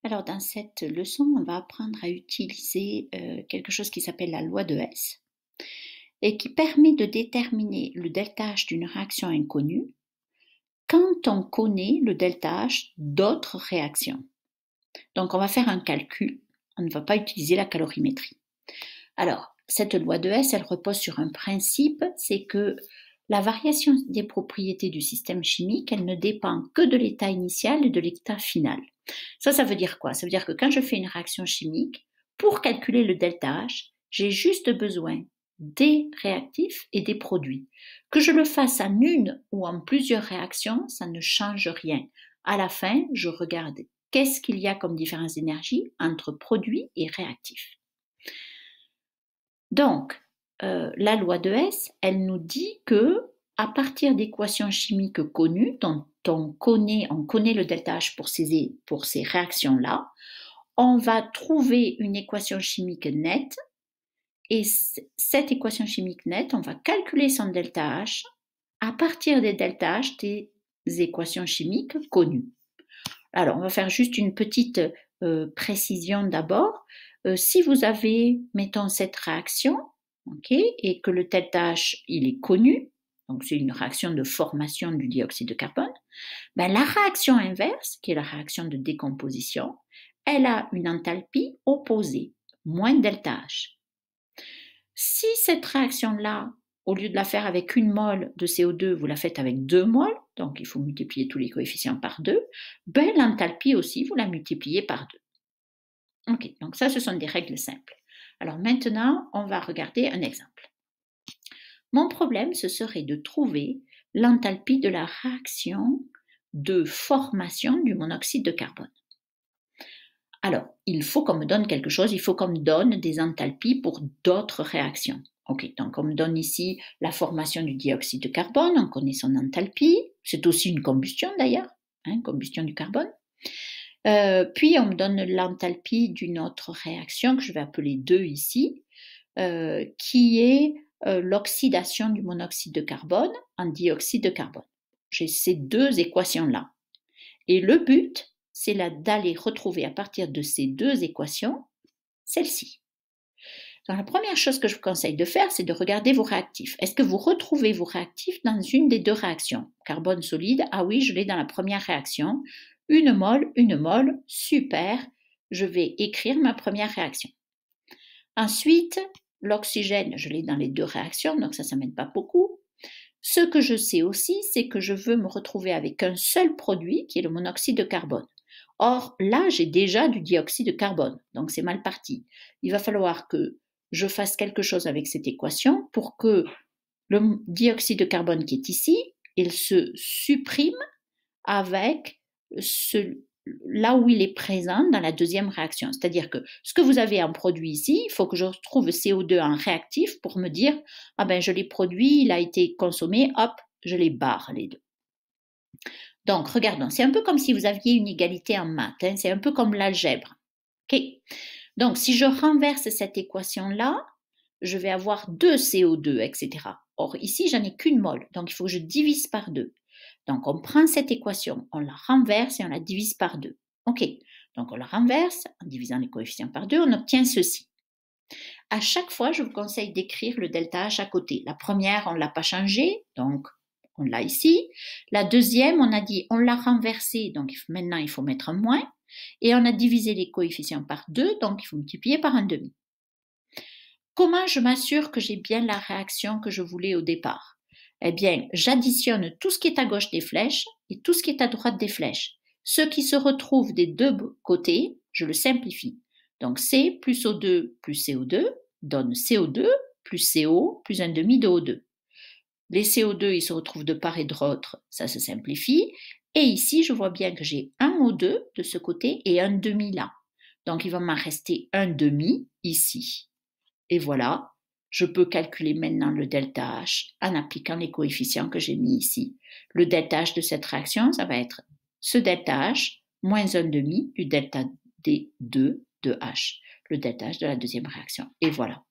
Alors, dans cette leçon, on va apprendre à utiliser quelque chose qui s'appelle la loi de Hess et qui permet de déterminer le delta H d'une réaction inconnue quand on connaît le delta H d'autres réactions. Donc, on va faire un calcul, on ne va pas utiliser la calorimétrie. Alors, cette loi de Hess, elle repose sur un principe, c'est que la variation des propriétés du système chimique, elle ne dépend que de l'état initial et de l'état final. Ça veut dire quoi? Ça veut dire que quand je fais une réaction chimique, pour calculer le delta H, j'ai juste besoin des réactifs et des produits. Que je le fasse en une ou en plusieurs réactions, ça ne change rien. À la fin, je regarde qu'est-ce qu'il y a comme différence d'énergie entre produits et réactifs. Donc, la loi de Hess, elle nous dit que à partir d'équations chimiques connues, dont on connaît le delta H pour ces réactions-là, on va trouver une équation chimique nette et cette équation chimique nette, on va calculer son delta H à partir des delta H des équations chimiques connues. Alors, on va faire juste une petite précision d'abord. Si vous avez, mettons, cette réaction, et que le delta H, il est connu, donc c'est une réaction de formation du dioxyde de carbone, ben la réaction inverse, qui est la réaction de décomposition, elle a une enthalpie opposée, moins delta H. Si cette réaction-là, au lieu de la faire avec 1 mol de CO2, vous la faites avec 2 mols, donc il faut multiplier tous les coefficients par 2, ben l'enthalpie aussi, vous la multipliez par 2. Ok, donc ça, ce sont des règles simples. Alors maintenant, on va regarder un exemple. Mon problème, ce serait de trouver l'enthalpie de la réaction de formation du monoxyde de carbone. Alors, il faut qu'on me donne quelque chose, il faut qu'on me donne des enthalpies pour d'autres réactions. Ok, donc on me donne ici la formation du dioxyde de carbone, on connaît son enthalpie, c'est aussi une combustion d'ailleurs, combustion du carbone. Puis on me donne l'enthalpie d'une autre réaction que je vais appeler 2 ici, qui est l'oxydation du monoxyde de carbone en dioxyde de carbone. J'ai ces deux équations-là. Et le but, c'est d'aller retrouver à partir de ces deux équations, celle-ci. Donc, la première chose que je vous conseille de faire, c'est de regarder vos réactifs. Est-ce que vous retrouvez vos réactifs dans une des deux réactions? Carbone solide, ah oui, je l'ai dans la première réaction. 1 mol, super. Je vais écrire ma première réaction. Ensuite, l'oxygène, je l'ai dans les deux réactions, donc ça m'aide pas beaucoup. Ce que je sais aussi, c'est que je veux me retrouver avec un seul produit, qui est le monoxyde de carbone. Or, là, j'ai déjà du dioxyde de carbone, donc c'est mal parti. Il va falloir que je fasse quelque chose avec cette équation pour que le dioxyde de carbone qui est ici, il se supprime avec là où il est présent dans la deuxième réaction. C'est-à-dire que ce que vous avez en produit ici, il faut que je retrouve CO2 en réactif pour me dire « Ah ben, je l'ai produit, il a été consommé, hop, je les barre les deux ». Donc, regardons, c'est un peu comme si vous aviez une égalité en maths, c'est un peu comme l'algèbre. Okay. Donc, si je renverse cette équation-là, je vais avoir 2 CO2, etc. Or, ici, j'en ai qu'une mol, donc il faut que je divise par 2. Donc, on prend cette équation, on la renverse et on la divise par 2. Ok, donc on la renverse, en divisant les coefficients par 2, on obtient ceci. À chaque fois, je vous conseille d'écrire le delta H à côté. La première, on ne l'a pas changé, donc on l'a ici. La deuxième, on a dit on l'a renversé, donc maintenant il faut mettre un moins. Et on a divisé les coefficients par 2, donc il faut multiplier par 1,5. Comment je m'assure que j'ai bien la réaction que je voulais au départ? Eh bien, j'additionne tout ce qui est à gauche des flèches et tout ce qui est à droite des flèches. Ce qui se retrouve des deux côtés, je le simplifie. Donc C plus O2 plus CO2 donne CO2 plus CO plus 1,5 de O2. Les CO2, ils se retrouvent de part et d'autre, ça se simplifie. Et ici, je vois bien que j'ai un O2 de ce côté et un demi là. Donc, il va m'en rester un demi ici. Et voilà, je peux calculer maintenant le delta H en appliquant les coefficients que j'ai mis ici. Le delta H de cette réaction, ça va être ce delta H moins 1,5 du delta D2 de H, le delta H de la deuxième réaction. Et voilà.